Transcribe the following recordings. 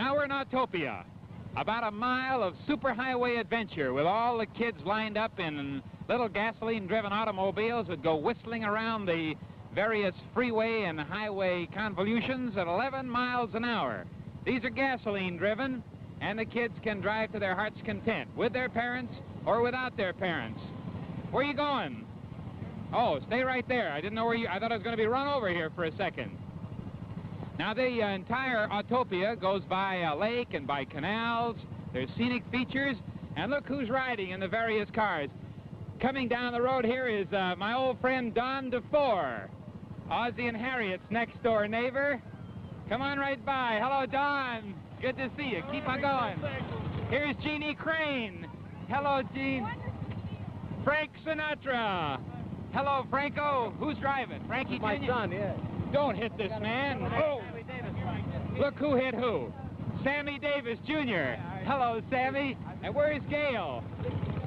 Now we're in Autopia, about a mile of superhighway adventure with all the kids lined up in little gasoline-driven automobiles that go whistling around the various freeway and highway convolutions at 11 miles an hour. These are gasoline-driven, and the kids can drive to their heart's content, with their parents or without their parents. Where are you going? Oh, stay right there. I didn't know where you... I thought I was going to be run over here for a second. Now, the entire Autopia goes by a lake and by canals. There's scenic features, and look who's riding in the various cars. Coming down the road here is my old friend Don DeFore, Ozzie and Harriet's next-door neighbor. Come on right by. Hello, Don. Good to see you. Keep on going. Here's Jeannie Crane. Hello, Jean. Frank Sinatra. Hello, Franco. Who's driving? Frankie Jr.? My son, yeah. Don't hit this man. Oh. Look who hit who. Sammy Davis, Jr. Hello, Sammy. And where's Gail?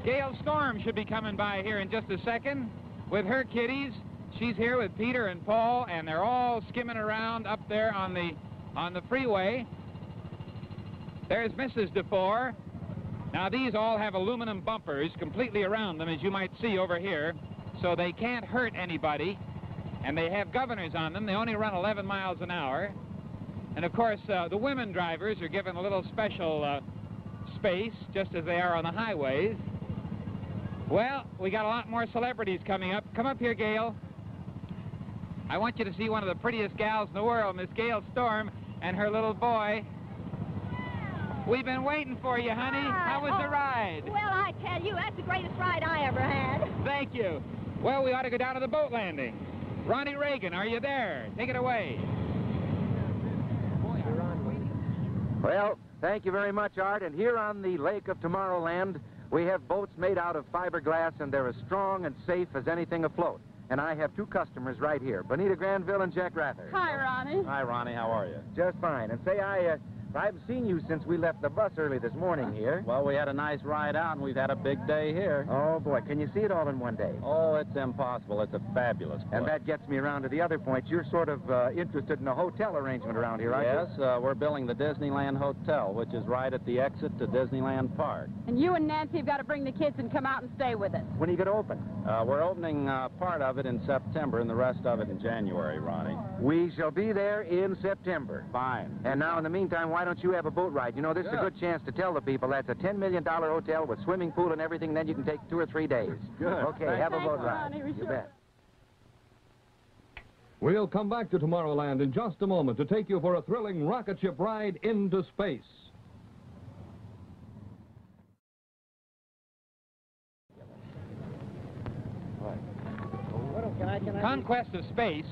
Gail Storm should be coming by here in just a second with her kiddies. She's here with Peter and Paul, and they're all skimming around up there on the freeway. There's Mrs. DeFore. Now, these all have aluminum bumpers completely around them, as you might see over here, so they can't hurt anybody. And they have governors on them. They only run 11 miles an hour. And, of course, the women drivers are given a little special space, just as they are on the highways. Well, we got a lot more celebrities coming up. Come up here, Gail. I want you to see one of the prettiest gals in the world, Miss Gail Storm, and her little boy. We've been waiting for you, honey. How was the ride? Well, I tell you, that's the greatest ride I ever had. Thank you. Well, we ought to go down to the boat landing. Ronnie Reagan, are you there? Take it away. Well, thank you very much, Art. And here on the Lake of Tomorrowland, we have boats made out of fiberglass, and they're as strong and safe as anything afloat. And I have two customers right here, Bonita Granville and Jack Rather. Hi, Ronnie. Hi, Ronnie. How are you? Just fine. And say, I haven't seen you since we left the bus early this morning here. Well, we had a nice ride out, and we've had a big day here. Oh, boy. Can you see it all in one day? Oh, it's impossible. It's a fabulous place. And that gets me around to the other point. You're sort of interested in a hotel arrangement around here, aren't you? Yes, we're building the Disneyland Hotel, which is right at the exit to Disneyland Park. And you and Nancy have got to bring the kids and come out and stay with us. When are you going to open? We're opening part of it in September and the rest of it in January, Ronnie. We shall be there in September. Fine. And now, in the meantime, why don't you have a boat ride? You know, this is a good chance to tell the people that's a $10 million hotel with swimming pool and everything, then you can take 2 or 3 days. Good. Okay, have a boat ride. Ronnie, You bet. We'll come back to Tomorrowland in just a moment to take you for a thrilling rocket ship ride into space. Conquest of space,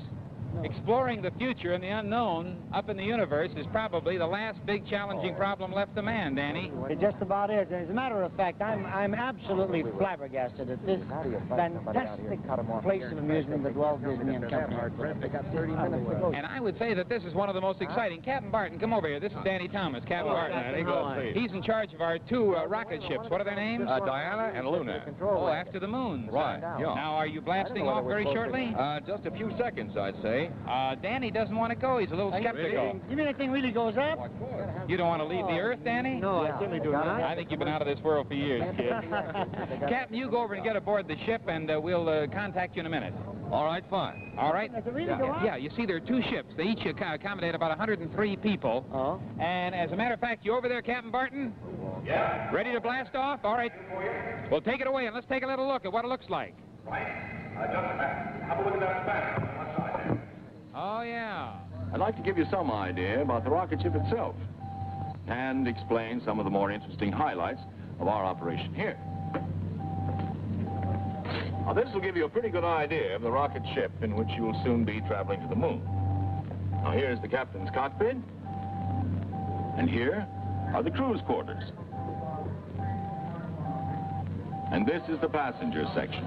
exploring the future and the unknown up in the universe, is probably the last big challenging problem left to man, Danny. It just about is. As a matter of fact, I'm absolutely flabbergasted at this fantastic place of amusement that Walt Disney and Company are putting. And I would say that this is one of the most exciting. Captain Barton, come over here. This is Danny Thomas. Captain Barton. He's in charge of our 2 rocket ships. What are their names? Diana and Luna. Oh, after the moon. Right, yeah. Now, are you blasting off very shortly? Just a few seconds, I'd say. Danny doesn't want to go. He's a little skeptical. You mean that thing really goes up? You don't want to leave the Earth, Danny? No, I certainly do not. I think you've been out of this world for years, kid. Captain, you go over and get aboard the ship, and we'll contact you in a minute. All right, fine. All right? Does it really go up? Yeah, you see, there are 2 ships. They each accommodate about 103 people. Oh. And as a matter of fact, you over there, Captain Barton? Yeah. Ready to blast off? All right. Well, take it away, and let's take a little look at what it looks like. Oh, yeah. I'd like to give you some idea about the rocket ship itself and explain some of the more interesting highlights of our operation here. Now, this will give you a pretty good idea of the rocket ship in which you will soon be traveling to the moon. Now, here's the captain's cockpit, and here are the crew's quarters. And this is the passenger section.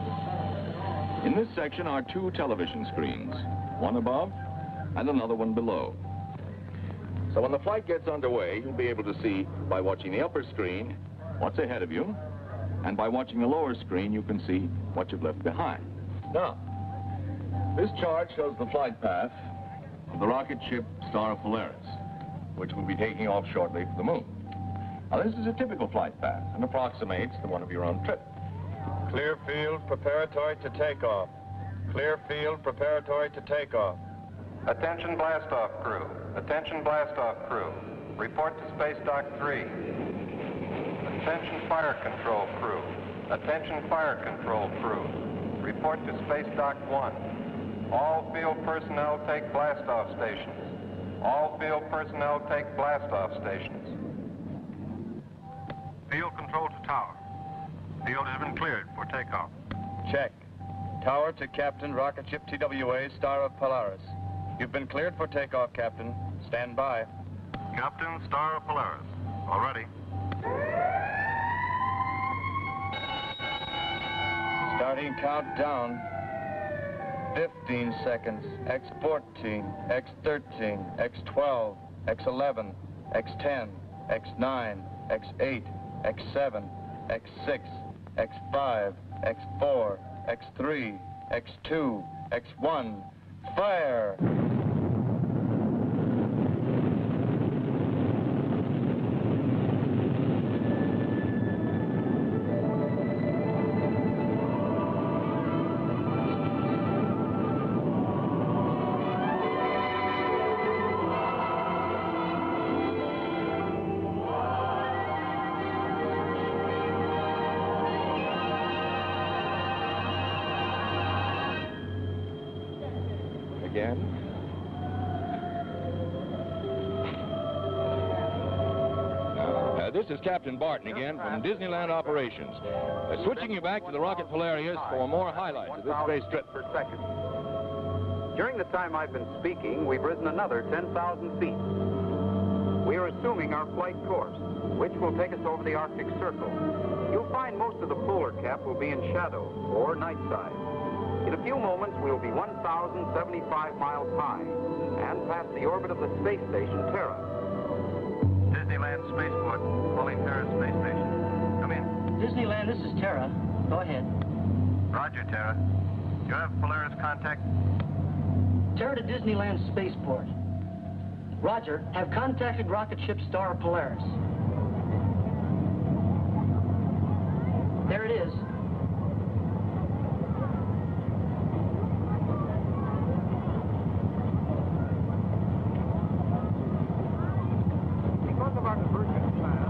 In this section are 2 television screens, one above and another one below. So when the flight gets underway, you'll be able to see, by watching the upper screen, what's ahead of you, and by watching the lower screen, you can see what you've left behind. Now, this chart shows the flight path of the rocket ship Star of Polaris. which will be taking off shortly for the moon. Now, this is a typical flight path and approximates the one of your own trip. Clear field preparatory to takeoff. Clear field preparatory to takeoff. Attention blast-off crew. Attention blast-off crew. Report to Space Dock 3. Attention fire control crew. Attention fire control crew. Report to Space Dock 1. All field personnel take blast-off stations. All field personnel take blast-off stations. Field control to tower. Field has been cleared for takeoff. Check. Tower to Captain, rocket ship TWA, Star of Polaris. You've been cleared for takeoff, Captain. Stand by. Captain, Star of Polaris. All ready. Starting countdown. 15 seconds. X14, X13, X12, X11, X10, X9, X8, X7, X6, X5, X4, X3, X2, X1. Fire! Again. This is Captain Barton again from Disneyland Operations. Switching you back to the Rocket Polaris for more highlights of this space trip. Per second. During the time I've been speaking, we've risen another 10,000 feet. We are assuming our flight course, which will take us over the Arctic Circle. You'll find most of the polar cap will be in shadow or night side. In a few moments, we will be 1,075 miles high and past the orbit of the space station, Terra. Disneyland Spaceport, calling Terra Space Station. Come in. Disneyland, this is Terra. Go ahead. Roger, Terra. You have Polaris contact? Terra to Disneyland Spaceport. Roger, have contacted rocket ship Star Polaris. There it is. Because of our diversion plan,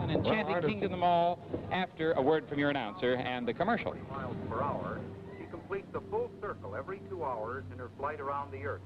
An enchanting kingdom of them all after a word from your announcer and the commercial. miles per hour, she completes a full circle every 2 hours in her flight around the Earth.